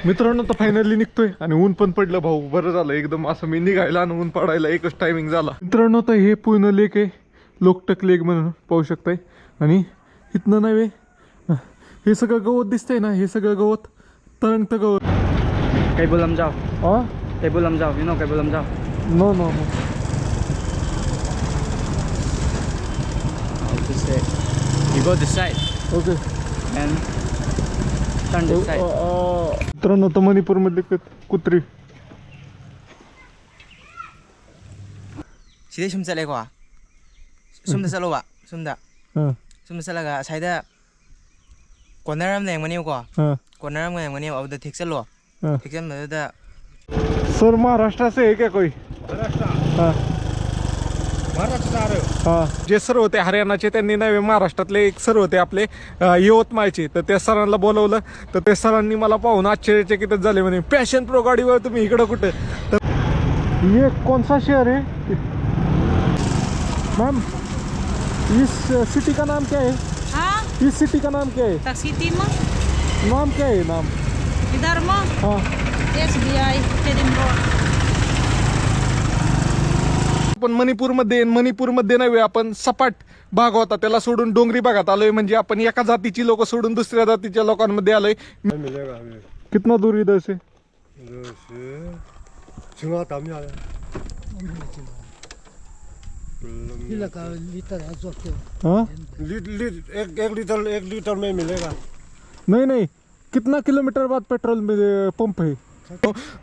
मित्रांनो तर फायनली निघतोय आणि ऊन पण पडलं भाऊ, बरं झालं एकदम असं मी निघायला आणि ऊन पडायला एकच टायमिंग झाला. मित्रांनो तर हे पूर्ण लेक आहे, लोकटक लेक म्हणून पाहू शकताय. आणि इथनं नव्हे हे सगळं गवत दिसतंय ना, हे सगळं गवत तरंगतं गवत. Kaibulam Jao. हा Kaibulam Jao. You know Kaibulam Jao? No no no How to say? You go this side okay. and turn this side. मित्रांनो तर मणिपूरमधली कुत्री. Sida sumsala ko ah. Sumda sa luwa, sumda. हां Sumda sa laga saida. Konaram na yung maniw ko. हां Konaram na yung maniw of the Texalo. हां. Texan mo da. Sir Maharashtra से है क्या कोई? हाँ हाँ. जे सर होते हरियाणाचे त्यांनी नव्हे महाराष्ट्रातले एक सर होते आपले यवतमाळचे, तर त्या सरांना बोलवलं. तर त्या सरांनी मला पाहून आश्चर्यचकित झाले, म्हणे पॅशन प्रो गाडीवर तुम्ही इकडं कुठे. तर ये कौन सा शहर है मैम? इस सिटी का नाम क्या है? हाँ इस सिटी का नाम क्या है? सिटी में नाम क्या है नाम? इधर में हाँ SBI स्टेडियम रोड. आपण मणिपूरमध्ये नव्हे, आपण सपाट भाग होता त्याला सोडून डोंगरी भागात आलोय. म्हणजे आपण एका जातीची लोक सोडून दुसऱ्या जातीच्या लोकांमध्ये आलोय. कितना दूर इधर से? हाँ? एक लीटर में मिलेगा. नहीं कितना किलोमीटर बाद पेट्रोल पंप है?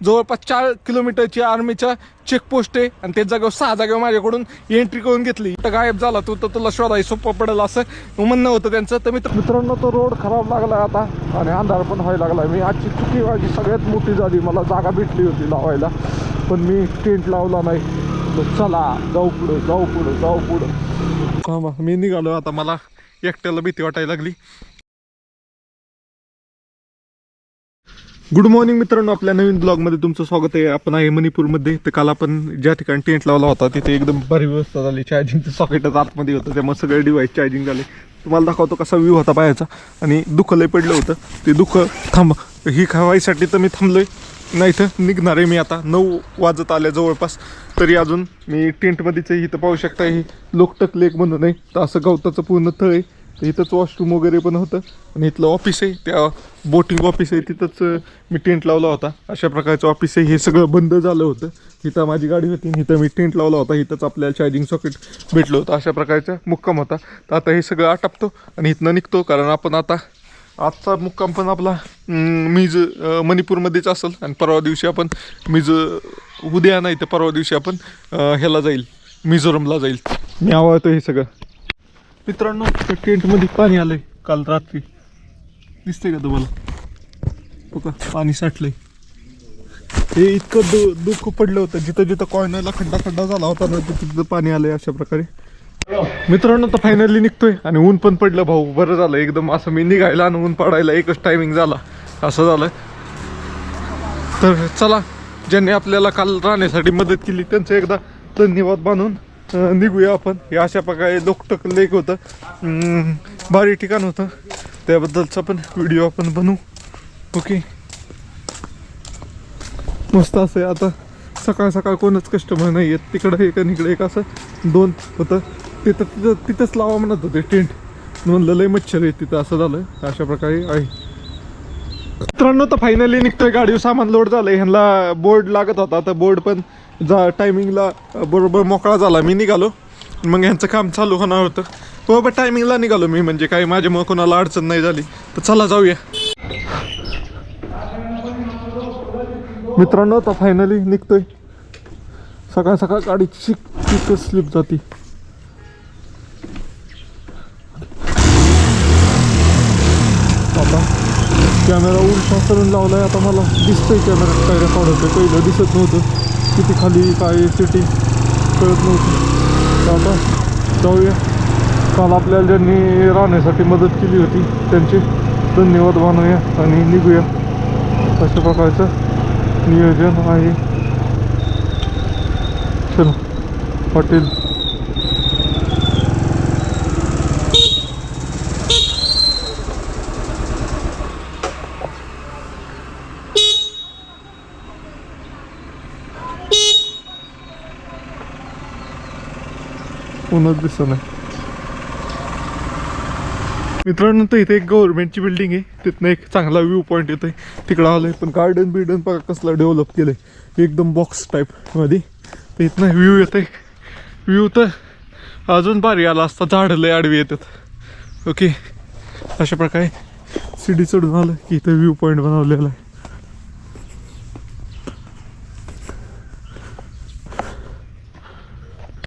जवळपास 4 किलोमीटरची आर्मीच्या चेकपोस्ट आहे आणि त्या जागेवर 6 जागेवर माझ्याकडून एंट्री करून घेतली. तर गायब झाला तू, तर तुला शोधाय सोपं पडेल असं म्हणणं होतं त्यांचं. तर मित्रांनो तो रोड खराब लागलाय आता आणि अंधार पण व्हायला लागलाय. मी आजची चुकी माझी सगळ्यात मोठी झाली, मला जागा भेटली होती लावायला पण मी टेंट लावला नाही. तर चला जाऊ पुढं. हा मी निघालो आता, मला एकट्याला भीती वाटायला लागली. गुड मॉर्निंग मित्रांनो, आपल्या नवीन ब्लॉगमध्ये तुमचं स्वागत आहे. आपण आहे मणिपूरमध्ये. तर काल आपण ज्या ठिकाणी टेंट लावला होता तिथे एकदम भारी व्यवस्था झाली. चार्जिंगचं सॉकेटच आतमध्ये होतं, त्यामुळे सगळे डिव्हाइस चार्जिंग झाले. तुम्हाला दाखवतो कसा व्ह्यू होता पायाचा. आणि दुःख लय पडलं होतं, ते दुःख ही खावायसाठी तर मी थांबलोय. नाही तर निघणार आहे मी आता. 9 वाजत आले जवळपास, तरी अजून मी टेंटमध्येच आहे. इथं पाहू शकता ही लोकटक लेक म्हणून आहे. तर असं गवताचं पूर्ण तळ आहे. तर इथंच वॉशरूम वगैरे पण होतं आणि इथलं ऑफिस आहे, त्या बोटिंग ऑफिस आहे, तिथंच मी टेंट लावला होता. अशा प्रकारचं ऑफिस आहे. हे सगळं बंद झालं होतं. इथं माझी गाडी होती, इथं मी टेंट लावला होता. इथंच आपल्याला चार्जिंग सॉकेट भेटलं होतं. अशा प्रकारचा मुक्काम होता. तर आता हे सगळं आटपतो आणि इथनं निघतो, कारण आपण आता आजचा मुक्काम पण आपला मीज मणिपूरमध्येच असेल. आणि परवा दिवशी आपण उद्या नाही तर परवा दिवशी आपण ह्याला जाईल, मिझोरमला जाईल. मी आवडतो हे सगळं. मित्रांनो टेंटमध्ये पाणी आलंय काल रात्री, दिसतंय का तुम्हाला? बघा पाणी साठलंय. हे इतकं दुःख पडलं होतं, जिथं कॉर्नरला खड्डा झाला होता ना, तिथं पाणी आलंय अशा प्रकारे. मित्रांनो तर फायनली निघतोय आणि ऊन पण पडलं भाऊ, बरं झालं एकदम असं मी निघायला आणि ऊन पडायला एकच टायमिंग झाला असं झालं. तर चला, ज्यांनी आपल्याला काल राहण्यासाठी मदत केली त्यांचं एकदा धन्यवाद मानून निघूया आपण. हे अशा प्रकारे लोकटक लेक होतं, भारी ठिकाण होतं, त्याबद्दलचा पण व्हिडिओ आपण बनवू. ओके, मस्त असं आहे. आता सकाळ कोणच कस्टमर नाही आहेत. तिकडं एक आणि इकडे एक असं 2 होतं. तिथंच लावा म्हणत होते टेंट, म्हणलं लय मच्छर आहे तिथं, असं झालं. अशा प्रकारे आहे. मित्रांनो तर फायनली निघतोय, गाडीवर सामान लोड झालंय. ह्यांना बोर्ड लागत होता, तर बोर्ड पण टायमिंगला बरोबर मोकळा झाला. मी निघालो, मग ह्यांचं काम चालू होणार होतं. बरोबर टायमिंगला निघालो मी, म्हणजे काही माझ्यामुळे कोणाला अडचण नाही झाली. तर चला जाऊया मित्रांनो. तर फायनली निघतोय. सकाळ गाडीची स्लिप जाती. आता कॅमेरा उलटा करून लावलाय. आता मला दिसतंय कॅमेरा काय रेकॉर्ड होतं, पहिलं दिसत नव्हतं. किती खाली काय सिटी कळत नव्हती. तर आता जाऊया. काल आपल्याला ज्यांनी राहण्यासाठी मदत केली होती त्यांचे धन्यवाद मानूया आणि निघूया. अशा प्रकारचं नियोजन आहे. चलो हॉटेल. कोणच दिसत नाही. मित्रांनो तर इथे एक गव्हर्नमेंटची बिल्डिंग आहे, तिथनं एक चांगला व्ह्यू पॉईंट येतोय. तिकडं आलंय पण गार्डन बिर्डन बघा कसलं डेव्हलप केलंय एकदम बॉक्स टाईप मध्ये. तर इथनं व्ह्यू येतोय. व्ह्यू तर अजून भारी आला असता, झाडं लय आडवी येतात. ओके, अशा प्रकारे सीडी चढून आलं की इथं व्ह्यू पॉईंट बनवलेला आहे.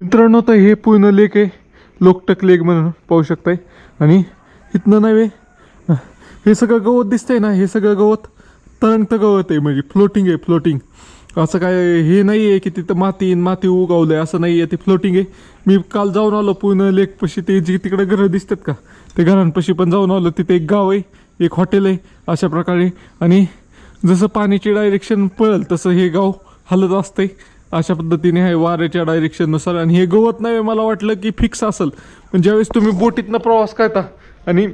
मित्रांनो तर हे पूर्ण लेक आहे, लोकटक लेक म्हणून पाहू शकताय. आणि इथनं नव्हे, हे सगळं गवत दिसतंय ना, हे सगळं गवत तरंगतं गवत आहे, म्हणजे फ्लोटिंग आहे. फ्लोटिंग असं काय हे नाही आहे की तिथं माती उगवलं आहे, असं नाही आहे. ते फ्लोटिंग आहे. मी काल जाऊन आलो पूर्ण लेकपाशी, ते जी तिकडे घरं दिसतात का, ते घरांपाशी पण जाऊन आलो. तिथे एक गाव आहे, एक हॉटेल आहे अशा प्रकारे. आणि जसं पाण्याची डायरेक्शन पळेल तसं हे गाव हलत असते अशा पद्धतीने आहे, वाऱ्याच्या डायरेक्शननुसार. आणि हे गवत नाही, मला वाटलं की फिक्स असेल. पण ज्यावेळेस तुम्ही बोटीतनं प्रवास करता आणि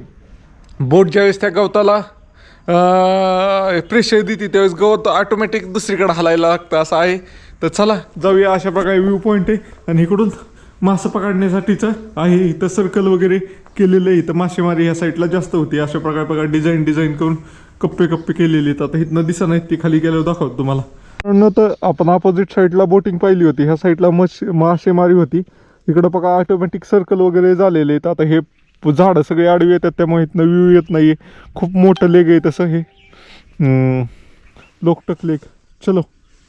बोट ज्यावेळेस त्या गवताला प्रेशर देते त्यावेळेस गवत ऑटोमॅटिक दुसरीकडे हलायला लागतं असं आहे. तर चला जाऊया. अशा प्रकारे व्ह्यू पॉईंट आहे. आणि इकडून मासे पकडण्यासाठीचं आहे, इथं सर्कल वगैरे केलेलं आहे. इथं मासेमारी ह्या साईडला जास्त होती. अशा प्रकारे बघा डिझाईन करून कप्पे केलेले आहेत. आता इथनं दिसत नाहीत, ती खाली गेल्यावर दाखवतो तुम्हाला. तर आपण अपोजिट साईडला बोटिंग पाहिली होती, ह्या साईडला मासेमारी होती. इकडं बघा ऑटोमॅटिक सर्कल वगैरे झालेले आहेत. आता हे झाडं सगळे आडवी येतात त्यामुळे इथनं व्ह्यू येत नाही. खूप मोठं लेक आहे तसं हे लोकटक लेक.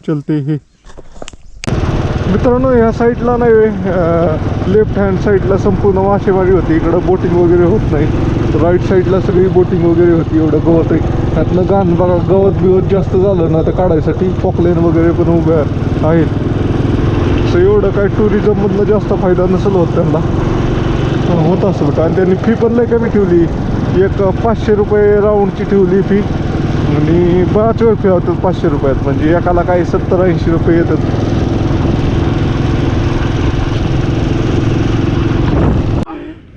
चलते हे. मित्रांनो ह्या साईडला नाही, लेफ्ट हँड साईडला संपूर्ण मासेमारी होती. इकडं बोटिंग वगैरे होत नाही. राईट साईडला सगळी बोटिंग वगैरे होती. एवढं गवत आहे, त्यातनं घाण बघा. गवत जास्त झालं ना तर काढायसाठी पॉकलेन वगैरे पण उभ्या आहेत. सो एवढं काय टुरिझममधनं जास्त फायदा नसेल होत त्यांना, होत असेल का. आणि त्यांनी फी पण लय कमी ठेवली, एक 500 रुपये राऊंडची ठेवली फी. आणि बराच वेळ फी होतात 500 रुपयात, म्हणजे एकाला काही 70-80 रुपये येतात.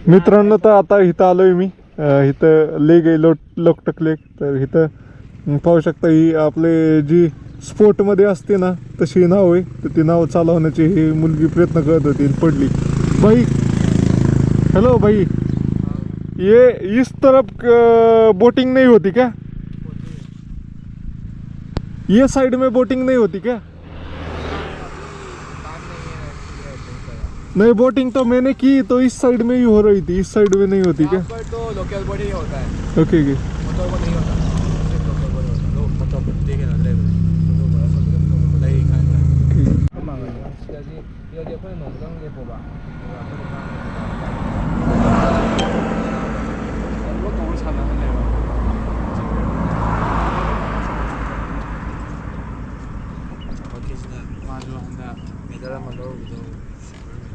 मित्रांनो तर आता इथं आलोय मी, इथं लेक आहे लोकटक लेक. तर इथं पाहू शकता ही आपले जी स्पोर्टमध्ये असते ना तशी नाव आहे. तर ती नाव चालवण्याची ही मुलगी प्रयत्न करत होती, पडली. भाई हेलो भाई, ये इस तरफ बोटिंग नहीं होती क्या? ये साइड में बोटिंग नहीं होती क्या? नहीं, बोटिंग तो मैंने की तो इस साइड में ही हो रही थी, इस साइड में नहीं होती क्या? पर तो लोकल बोट ही होता है, ओके ओके. मोटर बोट नहीं होता. लोकल बोट होता है. मोटर बोट देखे ना ड्राइवर.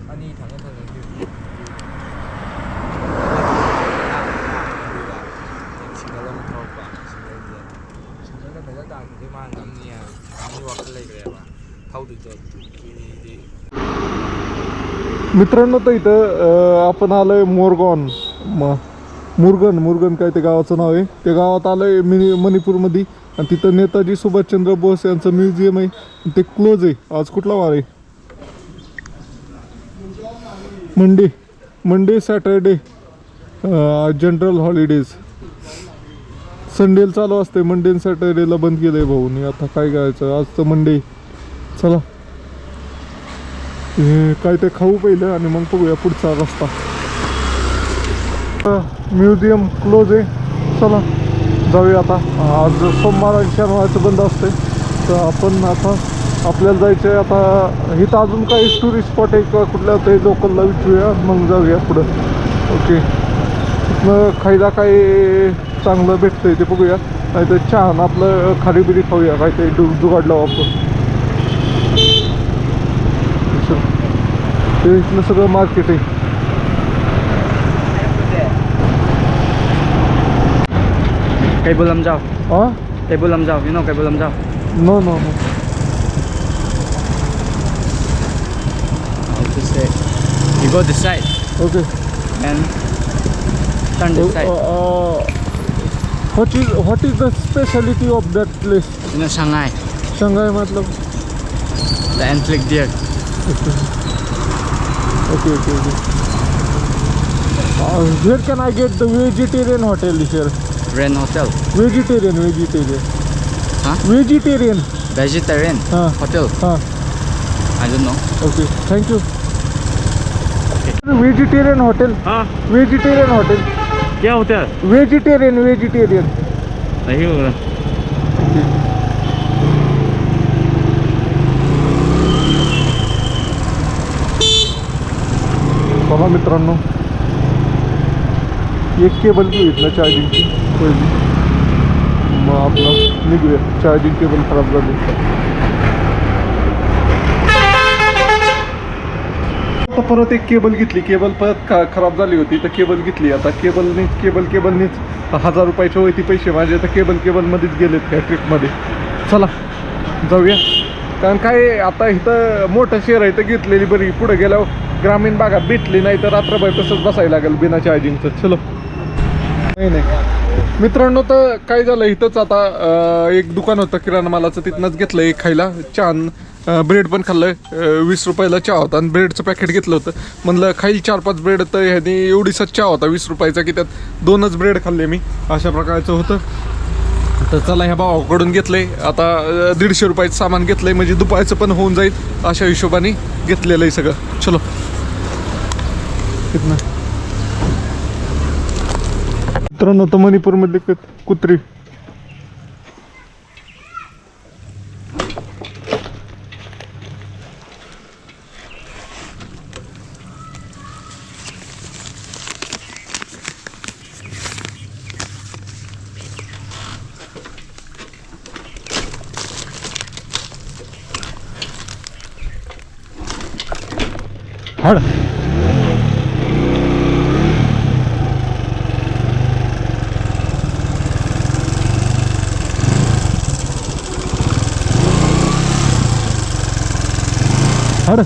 아니 당연하다. मित्रांनो तर इथं आपण आलोय मुरगन काय ते गावाचं नाव आहे. त्या गावात आलोय मणिपूरमध्ये. आणि तिथं नेताजी सुभाषचंद्र बोस यांचं म्युझियम आहे. ते क्लोज आहे. आज कुठला वार आहे? Monday Saturday, general holidays. संडेला चालू असते, मंडे आणि सॅटरडेला बंद केलं आहे भाऊनी. आता काय करायचं, आज तर मंडे. चला काय ते खाऊ पहिलं आणि मग बघूया पुढचा रस्ता. म्युझियम क्लोज आहे. चला जाऊया आता. आज सोमवार आणि शनिवारचं बंद असते. तर आपण आता आपल्याला जायचं आहे. आता इथं अजून काही टुरिस्ट स्पॉट आहे का कुठल्या तरी लोकलला विचारूया, मग जाऊया पुढं. ओके, तिथनं खायला काय चांगलं भेटतंय ते बघूया. नाही तर छान आपलं खारीबिरी खाऊया, काहीतरी जुगाड लावू आपण. ते इथलं सगळं मार्केट आहे. Kaibulam Jao. हां, Kaibulam Jao. You know Kaibulam Jao? No no no. I'll just say you go this side okay. and turn this side. What is the speciality of that place? You know Shanghai, Shanghai मतलब? the Antlic deer. Okay. Where can I get the vegetarian hotel here? Ren Hotel. Vegetarian. Huh? Vegetarian. Vegetarian hotel. I don't know. Okay, thank you. Vegetarian hotel. हाँ Vegetarian hotel. क्या होता है Vegetarian. नहीं होगा बघा मित्रांनो, एक केबल घेतलं चार्जिंगची पहिली, मग आपलं निघूया. चार्जिंग केबल खराब झाली. आता परत एक केबल घेतली. केबल परत खराब झाली होती तर केबल घेतली. आता केबलनीच 1000 रुपयाचे होती पैसे माझे, तर केबलमध्येच गेलेत त्या ट्रिपमध्ये. चला जाऊया. कारण काय आता इथं मोठं शहर आहे तर घेतलेली बरी. पुढे गेल्यावर ग्रामीण भागात भेटली नाही तर रात्रभर तसंच बसायला लागेल बिना चार्जिंगचं. चलो. नाही मित्रांनो, तर काय झालं इथंच आता एक दुकान होतं किराणा मालाचं, तिथनंच घेतलं एक खायला. छान ब्रेड पण खाल्लं. 20 रुपयाला चहा होता आणि ब्रेडचं पॅकेट घेतलं होतं. म्हणलं खाईल 4-5 ब्रेड, तर ह्याने एवढीसा चहा होता 20 रुपयाचा की त्यात 2च ब्रेड खाल्ले मी. अशा प्रकारचं होतं. तर चला ह्या भावाकडून घेतलंय. आता 150 रुपयाचं सामान घेतलंय, म्हणजे दुपारचं पण होऊन जाईल अशा हिशोबाने घेतलेलं आहे सगळं. चलो. मित्रांनो, तर मणिपूरमध्ये कुत्री हाड. हाड.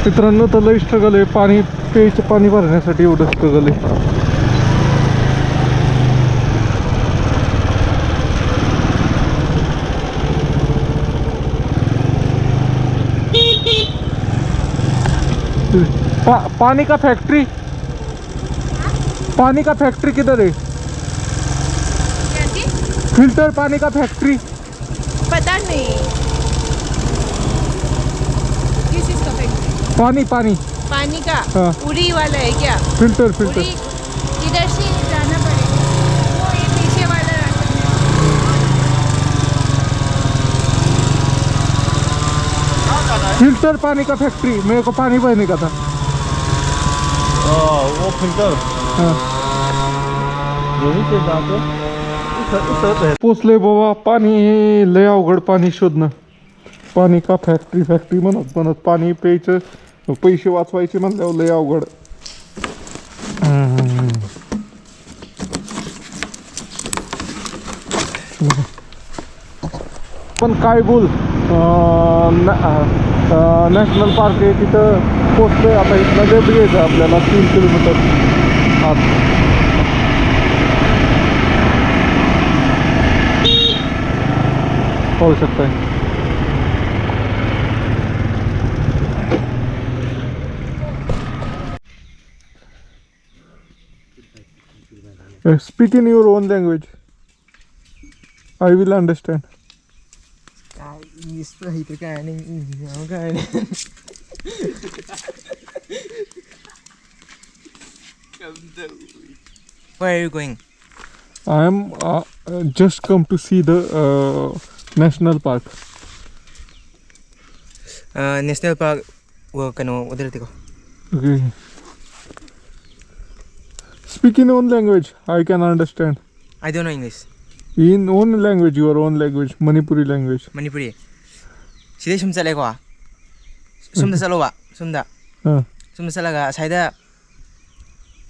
मित्रांनो, तर लई स्ट्रगल आहे. पाणी प्यायचं पाणी भरण्यासाठी एवढं स्ट्रगल आहे. पानी का फैक्ट्री किधर है? क्या जी? फिल्टर पानी का फैक्ट्री. पता नहीं किस चीज का फैक्ट्री. पानी पानी का. हाँ. उड़ी वाला है क्या? फिल्टर उड़ी इधर से जाना पड़ेगा. वो ये पीछे वाला रास्ता. फिल्टर पानी का फैक्ट्री. मेरे को पानी भरने का था. वो फिल्टर हाँ. यहीं से जाके पोचले बाबा. पाणी लय अवघड पाणी शोधणं. पाणी का फॅक्टरी म्हणत पाणी प्यायचं, पैसे वाचवायचे म्हणल्यावर लय अवघड. पण काय बोल, नॅशनल पार्क आहे तिथं पोचलोय. आता इथनं जर यायचं आपल्याला 3 किलोमीटर आत. पाहू शकताय. Speak in your own language. I will understand. English itu kan kan. Where are you going? I am just come to see the national park. National Park. वो कनो उधर देखो. Okay. Speak in own language. I can understand. I don't know English. In own language, your own language, Manipuri language. Manipuri. Sida sum chale ko. Sumda chalo ba. Sumda. Sumda chalaga saida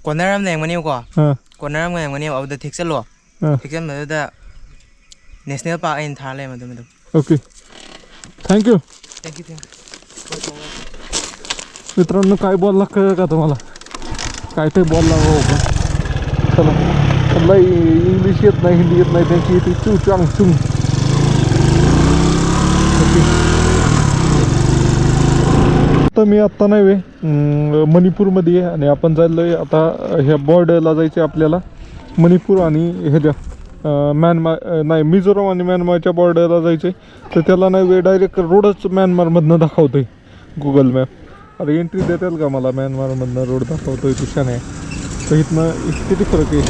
corner am nang mani ko. Corner am nang mani of the thik chalo. Thik cham da national park in Thailand madam. Okay. Thank you. Thank you. मित्रांनो काय बोलला कळलं का तुम्हाला? काय ते बोलला हो पण चला. त्यांना इंग्लिश येत नाही, हिंदी येत नाही, त्यांची येते चू चांग चुंग. तर मी आत्ता नाही वे मणिपूरमध्ये आहे आणि आपण चाललोय आता ह्या बॉर्डरला जायचं आहे आपल्याला. मणिपूर आणि ह्याच्या म्यानमार नाही मिझोराम आणि म्यानमारच्या बॉर्डरला जायचं आहे. तर त्याला नाही वे डायरेक्ट रोडच म्यानमारमधनं दाखवतो आहे गुगल मॅप. अरे एंट्री देताल का मला? म्यानमारमधनं रोड दाखवतो आहे तुझ्या नाही. तर इथनं किती फरक आहे?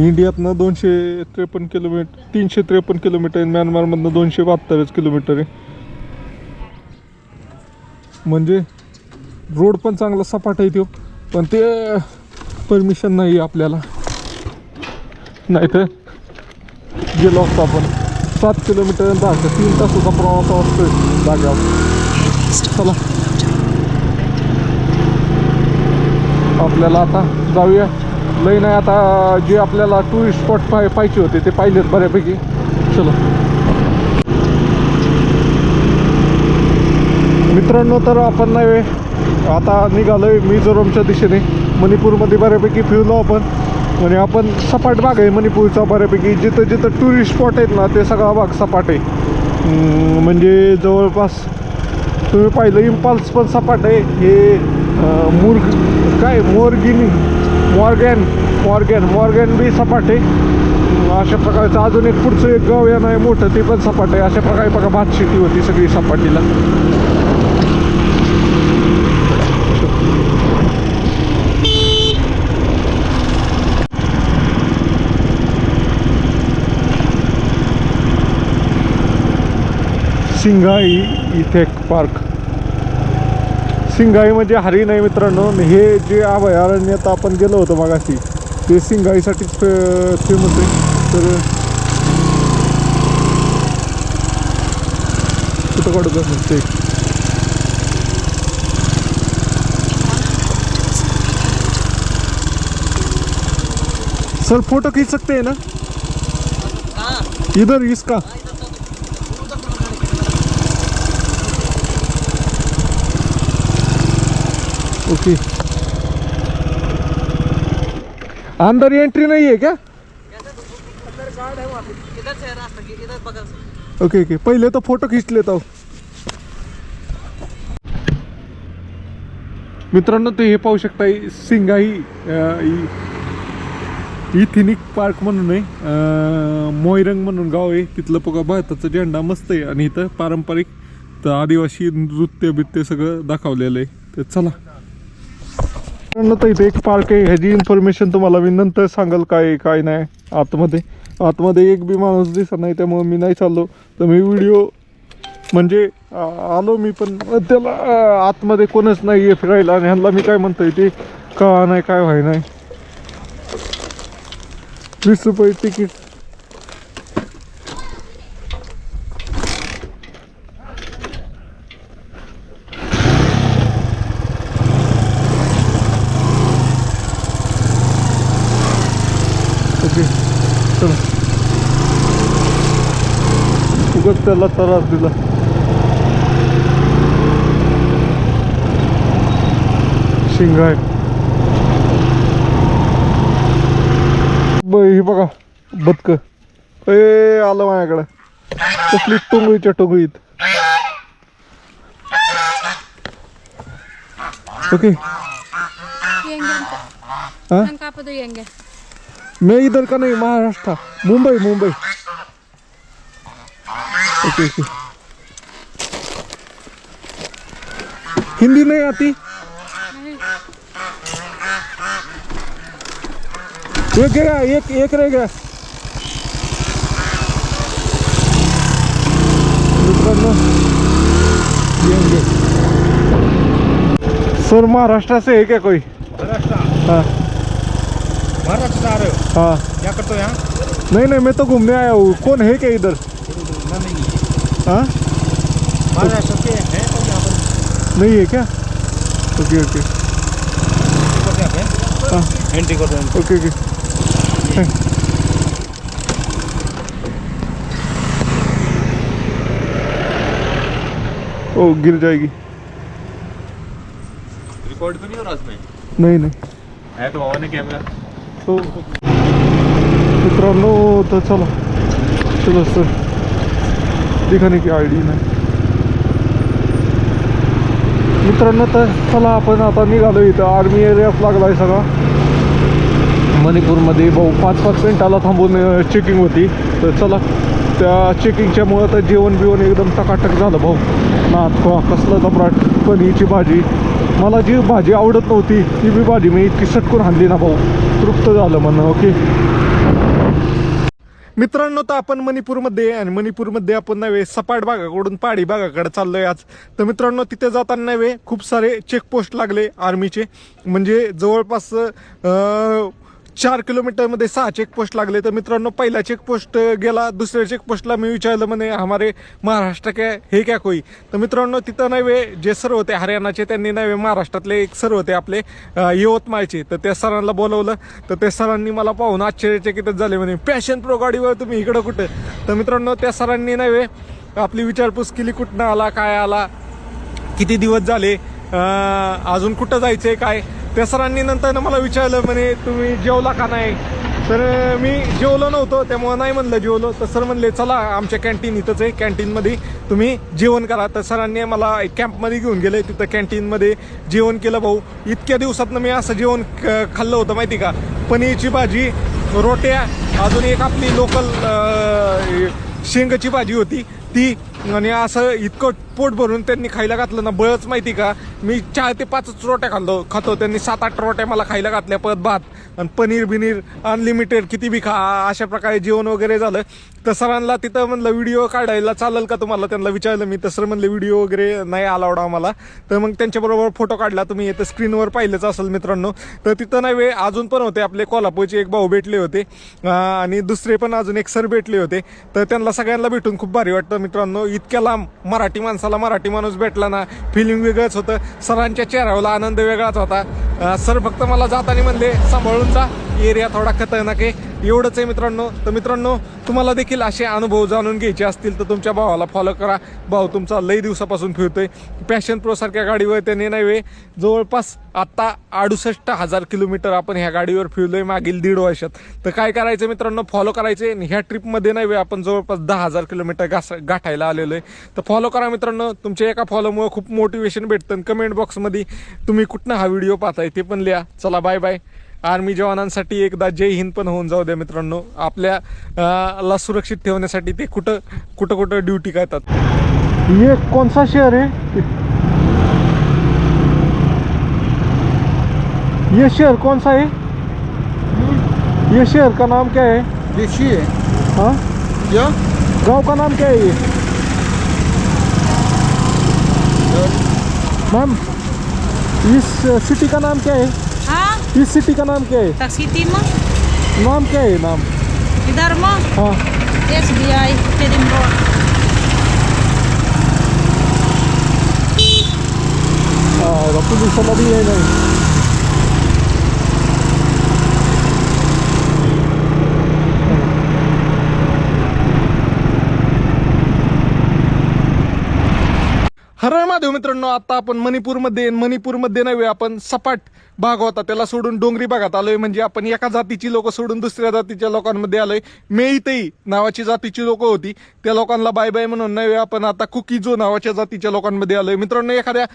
इंडियातनं 253 किलोमीटर 353 किलोमीटर आहे, म्यानमारमधनं 272 किलोमीटर आहे. म्हणजे रोड पण चांगला सपाट आहे तो, पण ते परमिशन नाही आपल्याला. नाही तर गेलो असतो आपण 7 किलोमीटर 3 तासाचा प्रवास असतोय जाग्यावर. चला आपल्याला आता जाऊया. लई नाही आता जे आपल्याला टुरिस्ट स्पॉट पाहिजे होते ते पाहिलेत बऱ्यापैकी. चलो मित्रांनो, तर आपण नाही आता निघालोय मिझोरामच्या दिशेने. मणिपूरमध्ये बऱ्यापैकी फिरलो आपण आणि आपण सपाट भाग आहे मणिपूरचा बऱ्यापैकी. जिथं जिथं टुरिस्ट स्पॉट आहेत ना ते सगळा भाग सपाट आहे. म्हणजे जवळपास तुम्ही पाहिलं इम्पाल्स पण सपाट आहे. हे मॉर्गॅन बी सपाट आहे. अशा प्रकारचं अजून एक पुढचं एक गाव या नाही मोठं ते पण सपाट आहे. अशा प्रकारे बघा भात शेती होती सगळी सपाटीला. सिंघाई इथे पार्क. सिंघाई म्हणजे हरिण आहे मित्रांनो. हे जे अभयारण्यात आपण गेलो होतो मगाशी ते सिंघाईसाठीच फेमस आहे. तर कुठं काढू का ते सर फोटो खींच सकते हैं ना इधर इसका? ओके. अंदर एंट्री नहीं है क्या? ओके ओके, पहले तो फोटो खींच लेता हूँ. मित्रांनो ते हे पाहू शकता सिंघाई इथिनिक पार्क म्हणून आहे. मोयरंग म्हणून गाव आहे. तिथलं बघा भारताचा झेंडा मस्त आहे आणि इथं पारंपरिक तर आदिवासी नृत्य बित्य सगळं दाखवलेलं आहे. तर चला तर इथे एक पार्क आहे. ह्याची इन्फॉर्मेशन तुम्हाला मी नंतर सांगाल काय काय नाही. आतमध्ये एक बी माणूस दिसत नाही त्यामुळे मी नाही चाललो. तर मी व्हिडिओ म्हणजे आलो मी पण त्याला आतमध्ये कोणच नाही आहे फिरायला. आणि ह्यांना मी काय म्हणतोय ते का नाही काय व्हाय नाही. 20 रुपये तिकीट. ओके चला. उगाच त्याला त्रास दिला. शिंगाय ही बघा बदक आलं माझ्याकडं. कसली टोंगळीच्या टोंगळीत. ओके हाँ मैं इधर का नहीं महाराष्ट्र मुंबई. Okay okay. हिंदी नहीं आती? एक गया एक रह गया. सर महाराष्ट्र से है क्या कोई? हाँ महाराष्ट्र से आ रहे हो? हाँ. क्या करते हो यहाँ? नहीं मैं तो घूमने आया हूँ. कौन है क्या इधर? हाँ महाराष्ट्र से है तो यहाँ पर नहीं है क्या? Okay okay. हाँ एंट्री करते हैं. Okay okay. ओ गिर जाएगी। रिकॉर्ड तो नहीं हो रहा इसमें? नहीं नहीं है तो बाबा ने कैमरा। तो मित्रांनो तर चला चलो सर दिखाने की आयडी नाही मित्रांनो। तर चला आपण आता निघालो इथं आर्मी एरियात लागलाय सगळा मणिपूरमध्ये भाऊ 5-5 मिनिटाला थांबून चेकिंग होती तर चला त्या चेकिंगच्यामुळं तर जेवण बिवण एकदम टकाटक झालं भाऊ नात खोळा कसलं सम्राट पनीरची भाजी मला जी भाजी आवडत नव्हती ती बी भाजी मी इतकी सटकून आणली ना भाऊ तृप्त झालं म्हणणं ओके मित्रांनो तर आपण मणिपूरमध्ये आणि मणिपूरमध्ये आपण नव्हे सपाट भागाकडून पहाडी भागाकडे चाललोय आज तर मित्रांनो तिथे जाताना नव्हे खूप सारे चेकपोस्ट लागले आर्मीचे म्हणजे जवळपास 4 किलोमीटरमध्ये 6 चेकपोस्ट लागले तर मित्रांनो पहिला चेकपोस्ट गेला दुसऱ्या चेकपोस्टला मी विचारलं म्हणे हमारे महाराष्ट्र हे क्या कोई तर मित्रांनो तिथं नव्हे जे सर होते हरियाणाचे त्यांनी नव्हे महाराष्ट्रातले एक सर होते आपले यवतमाळचे तर त्या सरांना बोलवलं तर त्या सरांनी मला पाहून आश्चर्यचकित झाले म्हणे पॅशन प्रो गाडीवर तुम्ही इकडं कुठं तर मित्रांनो त्या सरांनी नव्हे आपली विचारपूस केली कुठनं आला काय आला किती दिवस झाले अजून कुठं जायचंय काय त्या सरांनी नंतर मला विचारलं म्हणे तुम्ही जेवला का नाही तर मी जेवलो नव्हतो त्यामुळं नाही म्हणलं जेवलो तर सर म्हणले चला आमच्या कॅन्टीन इथंच आहे कॅन्टीनमध्ये तुम्ही जेवण करा तर सरांनी मला एक कॅम्पमध्ये घेऊन गेले तिथं कॅन्टीनमध्ये जेवण केलं भाऊ इतक्या दिवसातनं मी असं जेवण खाल्लं होतं माहिती का पनीरची भाजी रोट्या अजून एक आपली लोकल शेंगाची भाजी होती ती आणि असं इतकं पोट भरून त्यांनी खायला घातलं ना बळच माहिती का मी 4 ते 5 रोट्या खातो त्यांनी 7-8 रोट्या मला खायला घातल्या परत भात आणि पनीर बिनीर अनलिमिटेड किती बी खा अशा प्रकारे जेवण वगैरे झालं तर सरांना तिथं म्हणलं व्हिडिओ काढायला चालेल का तुम्हाला त्यांना विचारलं मी तर सर म्हणले व्हिडिओ वगैरे नाही अलाउड आम्हाला तर मग त्यांच्याबरोबर फोटो काढला तुम्ही इथं स्क्रीनवर पाहिलंच असेल मित्रांनो तर तिथं नाही अजून पण होते आपले कोल्हापूरचे एक भाऊ भेटले होते आणि दुसरे पण अजून एक सर भेटले होते तर त्यांना सगळ्यांना भेटून खूप भारी वाटतं मित्रांनो इतक्या लांब मराठी माणसाला मराठी माणूस भेटला ना फिलिंग वेगळंच होतं सरांच्या चेहऱ्यावर आनंद वेगळाच होता सर फक्त मला जाताना म्हणले सांभाळून जा एरिया थोडा खतरनाक आहे एवढंच आहे मित्रांनो तर मित्रांनो तुम्हाला देखील असे अनुभव जाणून घ्यायचे असतील तर तुमच्या भावाला फॉलो करा भाऊ तुमचा लई दिवसापासून फिरतोय पॅशन प्रो सारख्या गाडीवर त्याने नाही जवळपास आता 68,000 किलोमीटर आपण ह्या गाडीवर फिरलोय मागील 1.5 वर्षात तर काय करायचं मित्रांनो फॉलो करायचे ह्या ट्रिपमध्ये नाही आपण जवळपास 10,000 किलोमीटर गाठायला आलेलो आहे तर फॉलो करा मित्रांनो तुमच्या एका फॉलोमुळे खूप मोटिवेशन भेटतं कमेंट बॉक्समध्ये तुम्ही कुठनं हा व्हिडिओ पाहताय ते पण लिहा चला बाय बाय आर्मी जवानांसाठी एकदा जय हिंद पण होऊन जाऊ द्या मित्रांनो आपल्या ला सुरक्षित ठेवण्यासाठी ते कुठं कुठं ड्युटी करतात ये कौन सा शहर है ये शहर कौन सा है ये शहर का नाम क्या है देखिए हाँ क्या गांव का नाम क्या है ये मैम इस सिटी का नाम क्या है हाँ इस सिटी का नाम क्या है तकसीती में नाम क्या है नाम इधर में हाँ SBI स्टेडियम रोड पुलिस वाला भी है नहीं हर महादेव मित्रांनो आता आपण मणिपूरमध्ये नव्हे आपण सपाट भाग होता त्याला सोडून डोंगरी भागात आलोय म्हणजे आपण एका जातीची लोक सोडून दुसऱ्या जातीच्या लोकांमध्ये आलोय मेईतेई नावाची जातीची लोक होती त्या लोकांना बाय बाय म्हणून नव्हे आपण आता कुकीजो नावाच्या जातीच्या लोकांमध्ये आलोय मित्रांनो एखाद्या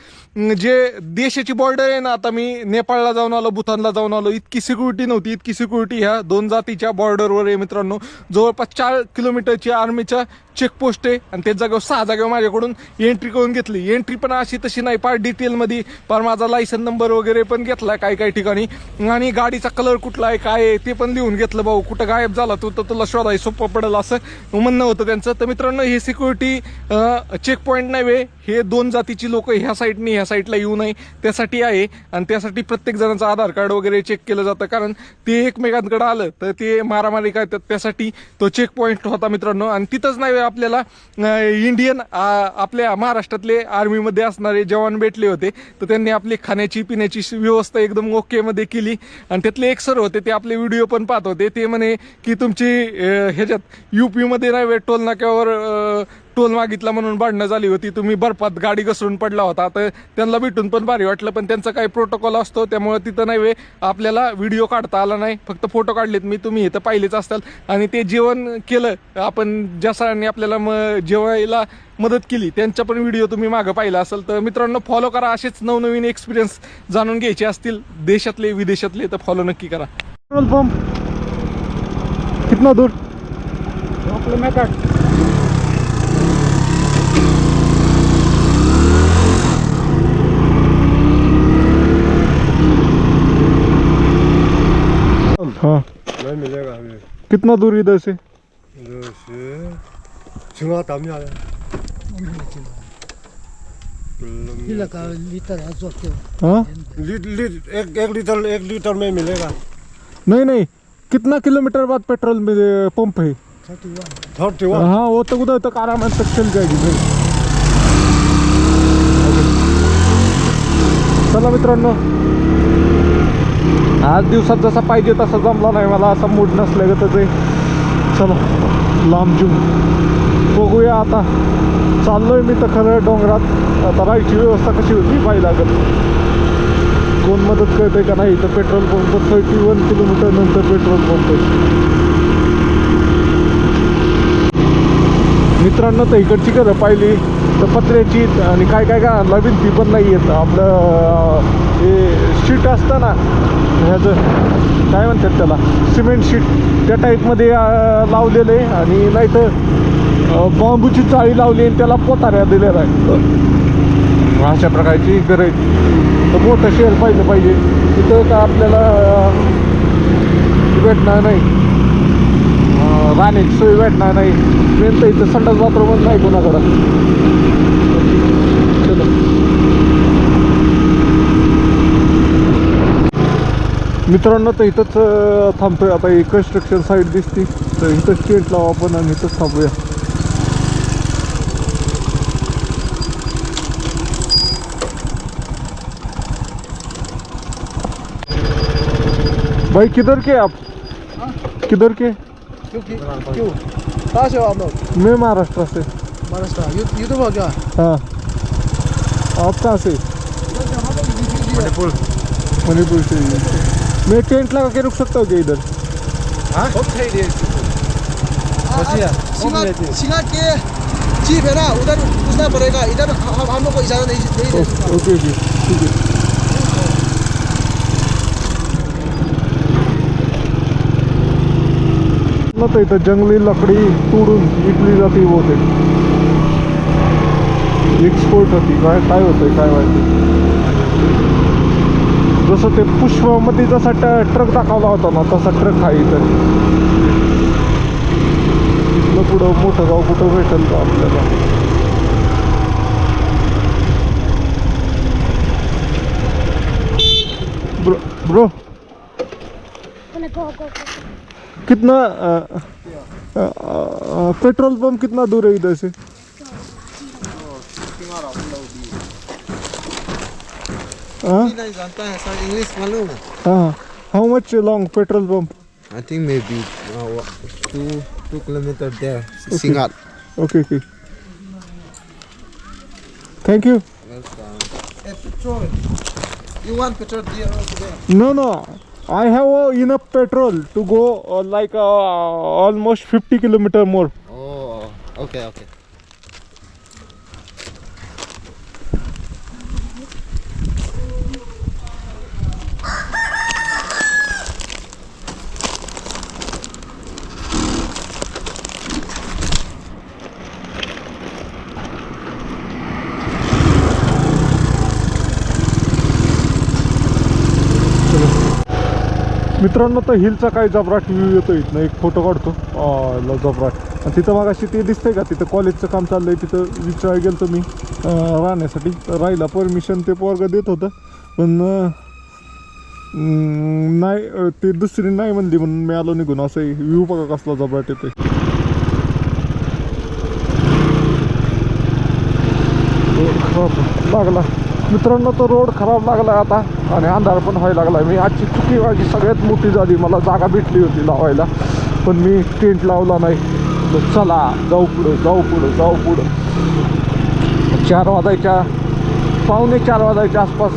जे देशाची बॉर्डर आहे ना आता मी नेपाळला जाऊन आलो भूतानला जाऊन आलो इतकी सिक्युरिटी नव्हती इतकी सिक्युरिटी ह्या 2 जातीच्या बॉर्डरवर आहे मित्रांनो जवळपास 4 किलोमीटरची आर्मीच्या चेकपोस्ट आहे आणि त्याच जागेवर 6 जागेवर माझ्याकडून एंट्री करून घेतली एंट्री पण अशी तशी नाही फार डिटेलमध्ये फार माझा लायसन नंबर वगैरे पण घेतला काही ठिकाणी आणि गाडीचा कलर कुठला आहे काय आहे ते पण लिहून घेतलं भाऊ कुठं गायब झाला तू तर तुला शोधाय सोपं पडेल असं म्हणणं होतं त्यांचं तर मित्रांनो हे सिक्युरिटी चेक पॉईंट नाही हे 2 जातीची लोक ह्या साईडनी ह्या साईडला येऊ नये त्यासाठी आहे आणि त्यासाठी प्रत्येक जणांचं आधार कार्ड वगैरे चेक केलं जातं कारण ते एकमेकांकडे आलं तर ते मारामारी करतात त्यासाठी तो चेक पॉईंट होता मित्रांनो आणि तिथंच नाही आपल्याला इंडियन आपल्या महाराष्ट्रातले आर्मीमध्ये असणारे जवान भेटले होते तर त्यांनी आपली खाण्याची पिण्याची व्यवस्था एकदम ओके मध्ये केली आणि त्यातले एक सर होते ते आपले व्हिडिओ पण पाहत होते ते म्हणे की तुमची ह्याच्यात UP मध्ये नाही टोल नाक्यावर टोल मागितला म्हणून भांडणं झाली होती, तुम्ही बर्फात गाडी घसरून पडला होता, तर त्यांना भेटून पण भारी वाटलं. पण त्यांचा काही प्रोटोकॉल असतो, त्यामुळे तिथं नाही आपल्याला व्हिडिओ काढता आला नाही, फक्त फोटो काढलेत मी, तुम्ही इथं पाहिलेच असताल. आणि ते जेवण केलं आपण, ज्या सरांनी आपल्याला जेवायला मदत केली त्यांचा पण व्हिडिओ तुम्ही मागं पाहिला असेल. तर मित्रांनो फॉलो करा, असेच नवनवीन एक्सपिरियन्स जाणून घ्यायचे असतील देशातले विदेशातले तर फॉलो नक्की करा. पेट्रोल पंप कितना दूर? 2 किलोमीटर. हाँ नहीं मिलेगा अभी. कितना दूर इधर से? इधर से सिंगाताम आ रहा हाँ एक लीटर में मिलेगा. नहीं नहीं, कितना किलोमीटर बाद पेट्रोल में पंप है? 31. हाँ वो तो उधर तक आराम तक चल जाएगी भाई. चला मित्रांनो, आज दिवसात जसा पाहिजे तसा जमला नाही मला, असा मूड नसल्यागतच आहे. चला लांब जून बघूया. आता चाललोय मी तर खरं डोंगरात. आता राहायची व्यवस्था कशी होती पाहिजे लागत, कोण मदत करते का नाही. तर पेट्रोल पंप 31 किलोमीटर नंतर पेट्रोल पंप आहे मित्रांनो. तर इकडची घरं पाहिली तर पत्र्याची, आणि काय काय घरांना भिंती पण नाही येत. आपलं हे शीट असतं ना, ह्याचं काय म्हणतात त्याला, सिमेंट शीट, त्या टाईपमध्ये लावलेलं आहे. आणि नाही तर बांबूची चाळी लावली आणि त्याला पोताऱ्या दिलेला आहे. अशा प्रकारची घरं आहेत. तर मोठं शहर पाहिलं पाहिजे, तिथं का आपल्याला भेटणार नाही, राहण्याची सोय भेटणार नाही. मेन तर इथं संडास बाथरूमच नाही कोणाकडं. चलो मित्रांनो, तर इथंच थांबतोय आता. ही कन्स्ट्रक्शन साईट दिसती, तर इथंच टेंट लावू आपण आणि इथंच थांबूया. भाई किधर के आप? किधर के? क्यों कहाँ से हो आप लोग? मैं महाराष्ट्र से. महाराष्ट्र. यूट्यूब क्या? हाँ, आप कहाँ से? मणिपुर से. मैं टेंट लगा के रुक सकता हूँ क्या इधर? सिंगाट के चीफ है ना, उधर पूछना पड़ेगा. इधर हम लोग को इजाजत नहीं दे. ओके जी, ठीक है. तर इथं जंगली लकडी तोडून विकली जाते बहुतेक, एक्सपोर्ट होती. काय काय होतंय काय माहिती. जसं ते पुष्पमध्ये जसा ट्रक दाखवला होता ना, तसा ट्रक आहे इथं. इथलं पुढं मोठं गाव कुठं भेटेल का आपल्याला? ब्रो कितना पेट्रोल पंप कितना दूर है इधर से? नहीं जानता है सर, इंग्लिश मालूम है. हाँ, how much long petrol pump? I think maybe 2 kilometers there. Singat. Okay okay, thank you. Petrol. You want petrol there also there? No no, I have enough petrol to go like almost 50 kilometer more. Oh, okay. मित्रांनो, तर हिलचा काय जबराट view येतो इथनं. एक photo काढतो जबराट. आणि तिथं मग अशी ते दिसतंय का, तिथं कॉलेजचं काम चाललंय. तिथं विचार गेलो तर मी राहण्यासाठी, तर राहिला परमिशन ते पोरगा देत होतं, पण नाही ते दुसरी नाही म्हणली म्हणून मी आलो निघून. असं व्ह्यू बघा कसला जबराट येतोय. खराब लागला मित्रांनो, तो रोड खराब लागला आता आणि अंधार पण व्हायला लागला. मी आजची चुकी माझी सगळ्यात मोठी झाली. मला जागा भेटली होती लावायला, पण मी टेंट लावला नाही. म्हटलं चला जाऊ पुढं 4 वाजायच्या 3:45 वाजायच्या आसपास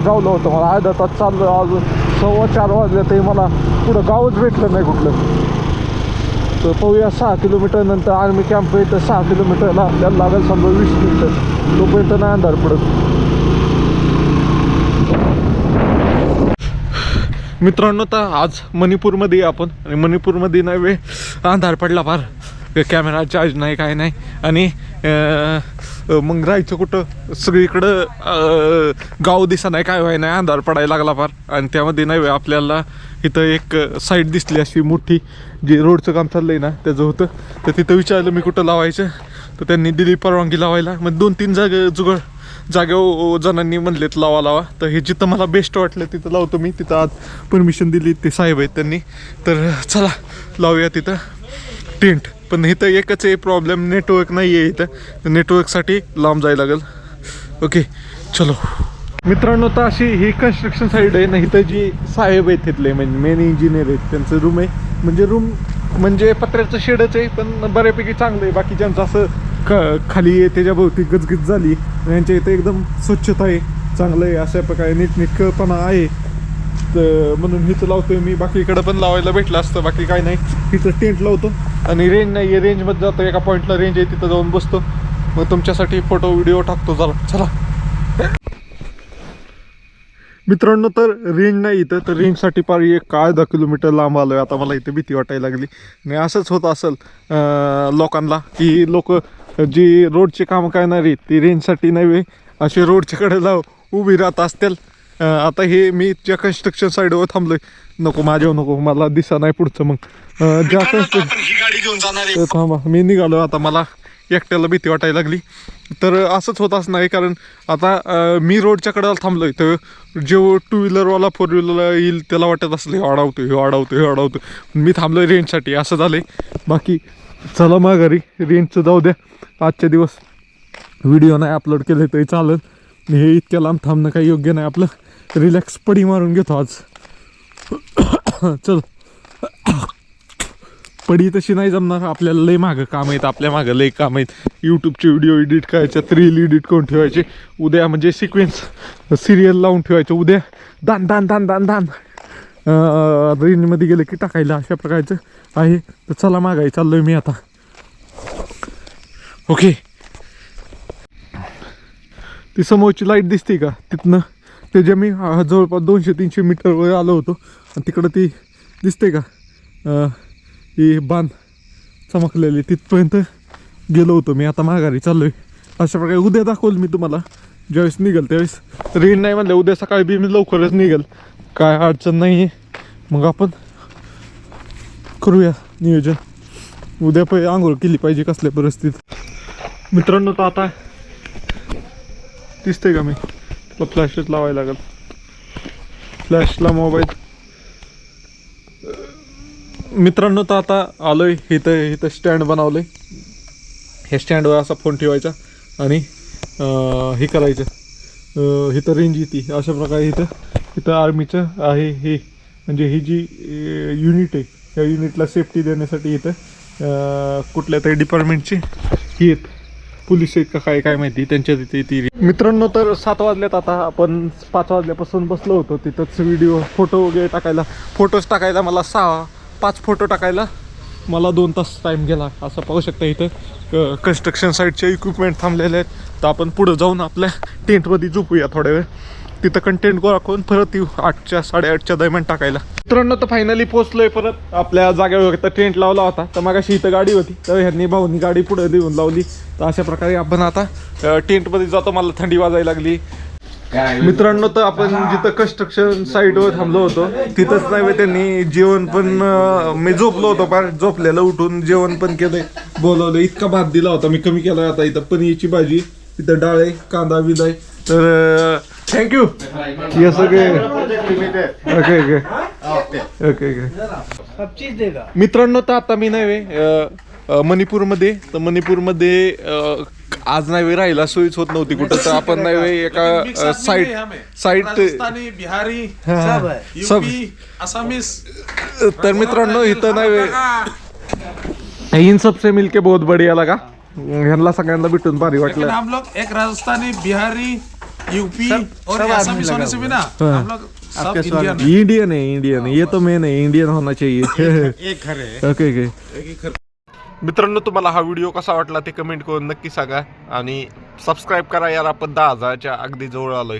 जावलं होतं मला. अर्धा तास चाललं, अजून 4:15 वाजले तरी मला पुढं गावच भेटलं नाही कुठलं. तर पाहूया 6 किलोमीटर नंतर आर्मी कॅम्प इथं 6 किलोमीटरला आपल्याला लागेल समजा 20 मिनिटं. तोपर्यंत नाही अंधार पडत. मित्रांनो तर आज मणिपूरमध्ये आपण आणि मणिपूरमध्ये नाही वेळ अंधार पडला फार, कॅमेरा चार्ज नाही काय नाही. आणि मग राहायचं कुठं, सगळीकडं गाव दिसा नाही काय व्हाय नाही, अंधार पडायला लागला फार. आणि त्यामध्ये नाही वेळ आपल्याला इथं एक साईट दिसली अशी मोठी, जे रोडचं काम चाललं आहे ना त्याचं होतं. तर तिथं विचारलं मी कुठं लावायचं, तर त्यांनी दिली परवानगी लावायला. मग 2-3 जागेवर जणांनी म्हणलेत लावा. तर हे जिथं मला बेस्ट वाटलं तिथं लावतो मी. तिथं आज परमिशन दिली ते साहेब आहेत त्यांनी. तर चला लावूया तिथं टेंट. पण इथं एकच आहे प्रॉब्लेम, नेटवर्क नाही आहे इथं. नेटवर्कसाठी लांब जायला लागेल. ओके चलो मित्रांनो, तर अशी ही कन्स्ट्रक्शन साईड आहे ना. इथं जी साहेब आहेत तिथले म्हणजे मेन इंजिनियर आहेत त्यांचं रूम आहे. म्हणजे रूम म्हणजे पत्र्याचं शेडच आहे पण बऱ्यापैकी चांगलं आहे. बाकीच्यांचं असं खाली आहे त्याच्याभोवती गजगज झाली. यांच्या इथं एकदम स्वच्छता आहे, चांगलं आहे, अशा प्रकारे नीटनेटकपणा आहे. तर म्हणून इथं लावतोय मी. बाकी इकडं पण लावायला भेटलं असतं, बाकी काय नाही. इथं टेंट लावतो आणि रेंज नाही आहे, रेंजमध्ये जातो. एका पॉईंटला रेंज आहे तिथं जाऊन बसतो, मग तुमच्यासाठी फोटो व्हिडिओ टाकतो. चला मित्रांनो, तर रेंज नाही इथं. तर रेंजसाठी पार 1-10 किलोमीटर लांब आलो आहे. आता मला इथं भीती वाटायला लागली. आणि असंच होत असेल लोकांना की लोक जी रोडचे कामं करणारी ती रेंजसाठी नाही असे रोडच्या कडेला उभी राहत असतील. आता हे मी ज्या कन्स्ट्रक्शन साईडवर थांबलोय, नको माझ्यावर नको, मला दिसा नाही पुढचं. मग ज्या कन्स्ट्रक्शन थांबा मी निघालो. आता मला एकट्याला भीती वाटायला लागली. तर असंच होत असणार आहे, कारण आता मी रोडच्या कडेला थांबलोय. तर जो 2 व्हीलरवाला 4 व्हीलरला येईल त्याला वाटत असलं हे अडवतो. मी थांबलोय रेंजसाठी, असं झालंय. बाकी चला मग घरी, रेंजचं जाऊ द्या. आजच्या दिवस व्हिडिओ नाही अपलोड केले तरी चालेल. हे इतक्या लांब थांबणं काही योग्य नाही. आपलं रिलॅक्स पडी मारून घेतो आज. चल पडी तशी नाही जमणार आपल्याला, लय मागं काम आहेत आपल्या मागं, लय काम आहेत. यूट्यूबचे व्हिडिओ एडिट करायचे, रील एडिट करून ठेवायचे उद्या, म्हणजे सिक्वेन्स सिरियल लावून ठेवायचं उद्या. दान रेंजमध्ये गेलं की टाकायला, अशा प्रकारचं आहे. तर चला मागाय चाललोय मी आता. ओके, ती समोरची लाईट दिसते का तिथनं, त्याच्या मी जवळपास 200-300 मीटरवर आलो होतो. आणि तिकडं ती दिसते का ही बांध चमकलेली, तिथपर्यंत गेलो होतो मी. आता माघारी चाललोय. अशा प्रकारे उद्या दाखवल मी तुम्हाला ज्यावेळेस निघेल त्यावेळेस. रेंज नाही म्हणलं उद्या सकाळी बी मी लवकरच निघेल, काय अडचण नाही आहे. मग आपण करूया नियोजन. उद्या आंघोळ केली पाहिजे कसल्या परिस्थितीत. मित्रांनो, तर आता दिसतंय का मी फ्लॅशच लावायला लागेल. फ्लॅशला मोबाईल. मित्रांनो, तर आता आलोय इथं स्टँड बनवलंय. हे स्टँडवर असा फोन ठेवायचा आणि हे करायचं. इथं रेंज येते अशा प्रकारे. इथं आर्मीचं आहे हे, म्हणजे ही जी युनिट आहे त्या युनिटला सेफ्टी देण्यासाठी इथं कुठल्या तरी डिपार्टमेंटची ही आहेत, पोलीस आहेत का काय माहिती, त्यांच्या तिथे ती. मित्रांनो, तर 7 वाजल्यात. आता आपण 5 वाजल्यापासून बसलो होतो तिथंच. व्हिडिओ फोटो वगैरे टाकायला, फोटोज टाकायला मला 5 फोटो टाकायला मला 2 तास टाईम गेला. असं पाहू शकता इथं कन्स्ट्रक्शन साईडचे इक्विपमेंट थांबलेले आहेत. तर आपण पुढं जाऊन आपल्या टेंटमध्ये झोपूया थोड्या वेळ. तिथं कंटेंट गोळा करून परत येऊ 8-8:30 दरम्यान टाकायला. मित्रांनो, तर फायनली पोहोचलोय परत आपल्या जागेवर. तर टेंट लावला होता, तर मगाशी इथं गाडी होती, तर ह्यांनी भाऊनी गाडी पुढे देऊन लावली. तर अशा प्रकारे आपण आता टेंटमध्ये जातो. मला थंडी वाजायला लागली. मित्रांनो, तर आपण जिथं कन्स्ट्रक्शन साईडवर थांबलो होतो तिथंच नाही त्यांनी जेवण पण, मी झोपलो होतो पार, झोपलेलं उठून जेवण पण केलंय, बोलवलं. इतका भात दिला होता मी, कमी केला. आता इथं पनीरची भाजी, इथं डाळ आहे, कांदा बिदाय. तर थँक्यू. ये सगळे ओके. मित्रांनो, तर आता मी नाही मणिपूरमध्ये. तर मणिपूरमध्ये आज नाही राहिला, सोयीच होत नव्हती कुठं. तर आपण नाही एका साईड बिहारी सब आसामीस. तर मित्रांनो, इथं नाही इन सबसे मिलके बहुत बढ़िया लगा. ह्यांना सगळ्यांना भेटून भारी लेकिन वाटलं. हम लोग एक राजस्थानी, बिहारी, यूपी और सब असम आदमी लगा होने से भी ना हाँ। हम लोग सब इंडियन इंडियन है, इंडियन है. ये तो मेन है, इंडियन होना चाहिए. एक घर है. Okay okay. मित्रांनो, तुम्हाला हा व्हिडिओ कसा वाटला ते कमेंट करून नक्की सांगा आणि सबस्क्राईब करा यार. आपण 10,000च्या अगदी जवळ आलोय.